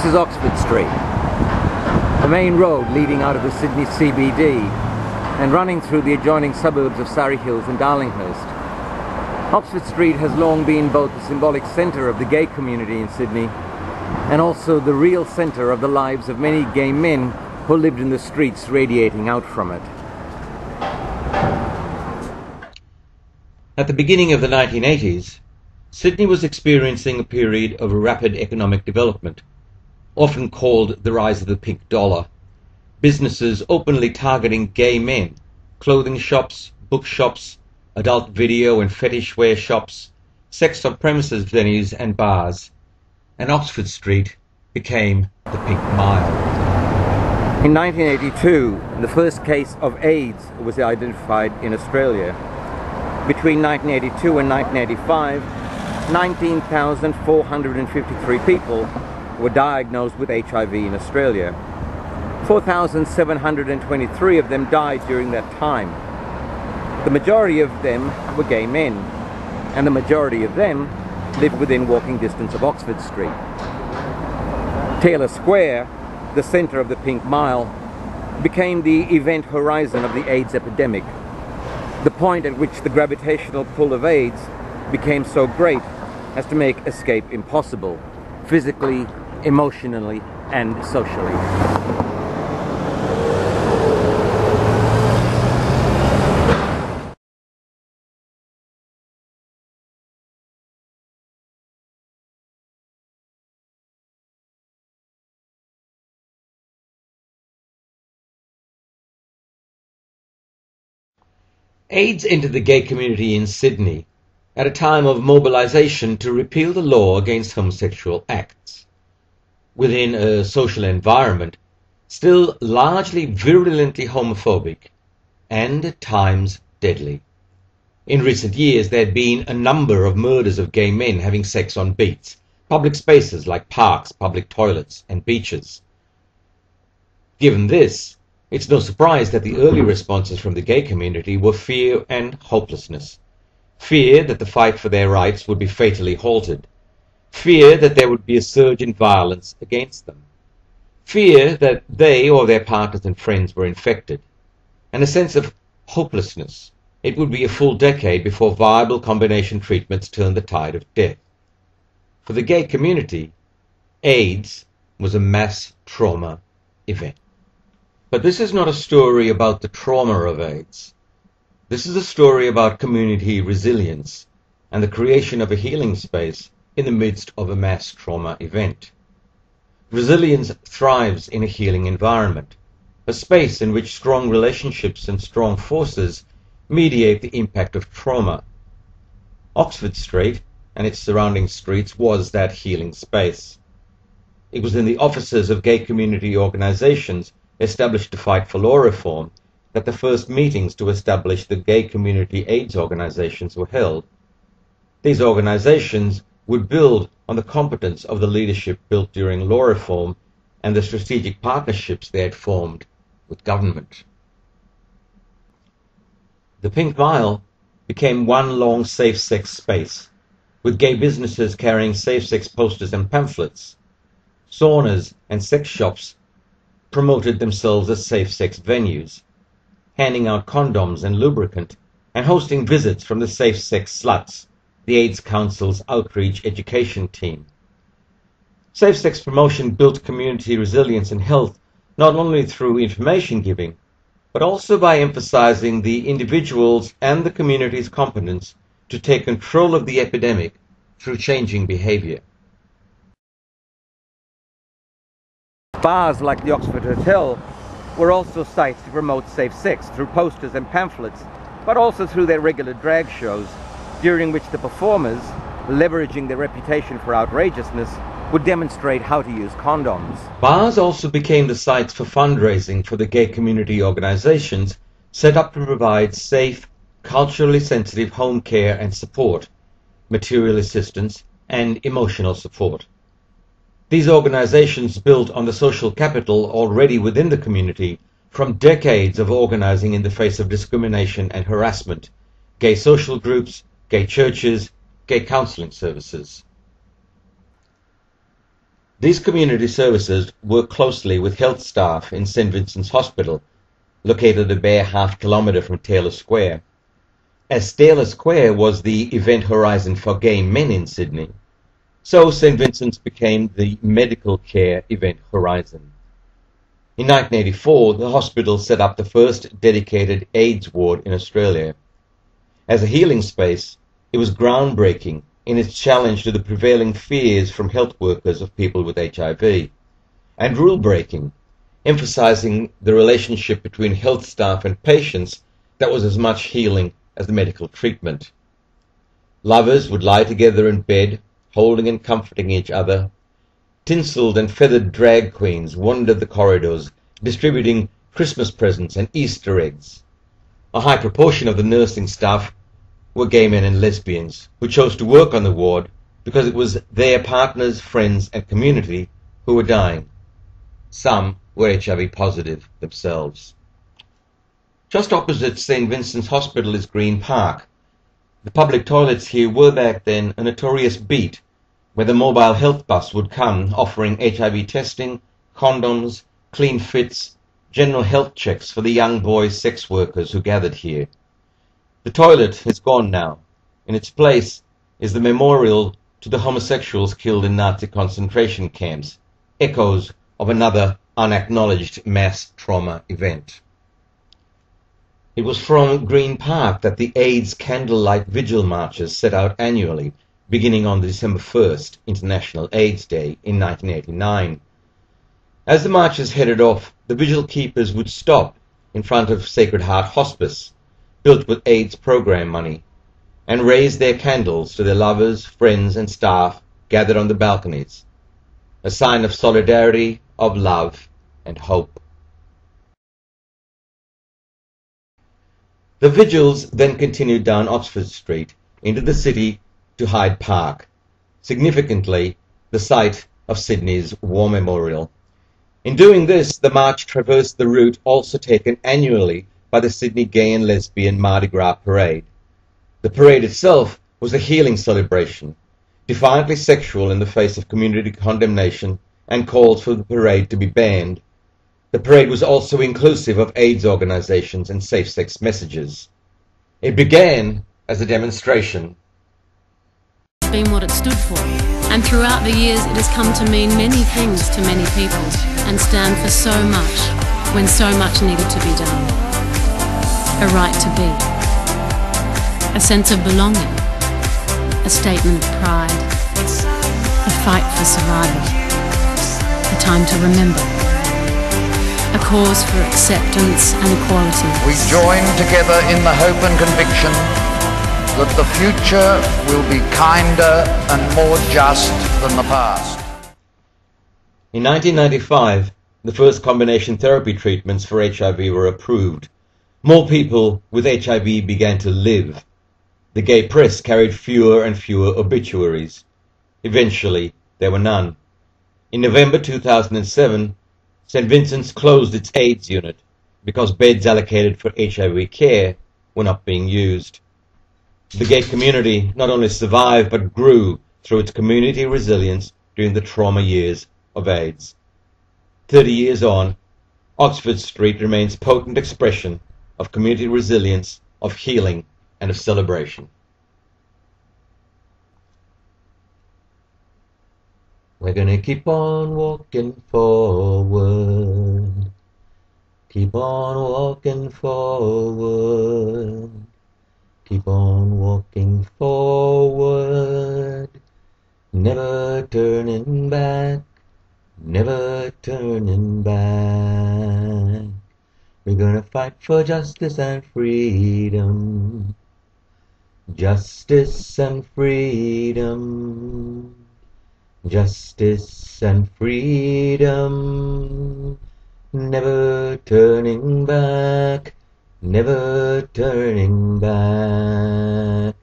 This is Oxford Street, the main road leading out of the Sydney CBD and running through the adjoining suburbs of Surrey Hills and Darlinghurst. Oxford Street has long been both the symbolic centre of the gay community in Sydney and also the real centre of the lives of many gay men who lived in the streets radiating out from it. At the beginning of the 1980s, Sydney was experiencing a period of rapid economic development, often called the rise of the pink dollar. Businesses openly targeting gay men, clothing shops, bookshops, adult video and fetish wear shops, sex on premises venues and bars, and Oxford Street became the Pink Mile. In 1982, the first case of AIDS was identified in Australia. Between 1982 and 1985, 19,453 people were diagnosed with HIV in Australia. 4,723 of them died during that time. The majority of them were gay men, and the majority of them lived within walking distance of Oxford Street. Taylor Square, the centre of the Pink Mile, became the event horizon of the AIDS epidemic, the point at which the gravitational pull of AIDS became so great as to make escape impossible, physically, emotionally, and socially. AIDS entered the gay community in Sydney at a time of mobilisation to repeal the law against homosexual acts. Within a social environment still largely virulently homophobic and at times deadly. In recent years there had been a number of murders of gay men having sex on beats, public spaces like parks, public toilets and beaches. Given this, it's no surprise that the early responses from the gay community were fear and hopelessness. Fear that the fight for their rights would be fatally halted. Fear that there would be a surge in violence against them. Fear that they or their partners and friends were infected. And a sense of hopelessness. It would be a full decade before viable combination treatments turned the tide of death. For the gay community, AIDS was a mass trauma event. But this is not a story about the trauma of AIDS. This is a story about community resilience and the creation of a healing space in the midst of a mass trauma event. Resilience thrives in a healing environment, a space in which strong relationships and strong forces mediate the impact of trauma. Oxford Street and its surrounding streets was that healing space. It was in the offices of gay community organizations established to fight for law reform that the first meetings to establish the gay community AIDS organizations were held. These organizations would build on the competence of the leadership built during law reform and the strategic partnerships they had formed with government. The Pink Mile became one long safe-sex space, with gay businesses carrying safe-sex posters and pamphlets. Saunas and sex shops promoted themselves as safe-sex venues, handing out condoms and lubricant, and hosting visits from the Safe-Sex Sluts, the AIDS Council's outreach education team. Safe-sex promotion built community resilience and health not only through information giving, but also by emphasizing the individual's and the community's competence to take control of the epidemic through changing behavior. Bars like the Oxford Hotel were also sites to promote safe sex through posters and pamphlets, but also through their regular drag shows, during which the performers, leveraging their reputation for outrageousness, would demonstrate how to use condoms. Bars also became the sites for fundraising for the gay community organizations set up to provide safe, culturally sensitive home care and support, material assistance, and emotional support. These organizations built on the social capital already within the community from decades of organizing in the face of discrimination and harassment, gay social groups, gay churches, gay counseling services. These community services work closely with health staff in St. Vincent's Hospital, located a bare half-kilometre from Taylor Square. As Taylor Square was the event horizon for gay men in Sydney, so St. Vincent's became the medical care event horizon. In 1984, the hospital set up the first dedicated AIDS ward in Australia. As a healing space, it was groundbreaking in its challenge to the prevailing fears from health workers of people with HIV, and rule-breaking, emphasizing the relationship between health staff and patients that was as much healing as the medical treatment. Lovers would lie together in bed, holding and comforting each other. Tinselled and feathered drag queens wandered the corridors, distributing Christmas presents and Easter eggs. A high proportion of the nursing staff were gay men and lesbians who chose to work on the ward because it was their partners, friends and community who were dying. Some were HIV positive themselves. Just opposite St. Vincent's Hospital is Green Park. The public toilets here were back then a notorious beat where the mobile health bus would come offering HIV testing, condoms, clean fits, general health checks for the young boy sex workers who gathered here. The toilet is gone now. In its place is the memorial to the homosexuals killed in Nazi concentration camps, echoes of another unacknowledged mass trauma event. It was from Green Park that the AIDS candlelight vigil marches set out annually, beginning on December 1st, International AIDS Day, in 1989. As the marches headed off, the vigil keepers would stop in front of Sacred Heart Hospice, built with AIDS program money, and raise their candles to their lovers, friends and staff gathered on the balconies, a sign of solidarity, of love and hope. The vigils then continued down Oxford Street into the city to Hyde Park, significantly the site of Sydney's War Memorial. In doing this, the march traversed the route also taken annually by the Sydney Gay and Lesbian Mardi Gras Parade. The parade itself was a healing celebration, defiantly sexual in the face of community condemnation and calls for the parade to be banned. The parade was also inclusive of AIDS organizations and safe-sex messages. It began as a demonstration. It's been what it stood for, and throughout the years it has come to mean many things to many people and stand for so much when so much needed to be done. A right to be, a sense of belonging, a statement of pride, a fight for survival, a time to remember, a cause for acceptance and equality. We join together in the hope and conviction that the future will be kinder and more just than the past. In 1995, the first combination therapy treatments for HIV were approved. More people with HIV began to live. The gay press carried fewer and fewer obituaries. Eventually, there were none. In November 2007, St. Vincent's closed its AIDS unit because beds allocated for HIV care were not being used. The gay community not only survived but grew through its community resilience during the trauma years of AIDS. 30 years on, Oxford Street remains a potent expression of community resilience, of healing, and of celebration. We're gonna keep on walking forward. Keep on walking forward. Keep on walking forward. Never turning back. Never turning back. We're gonna fight for justice and freedom. Justice and freedom. Justice and freedom. Never turning back. Never turning back.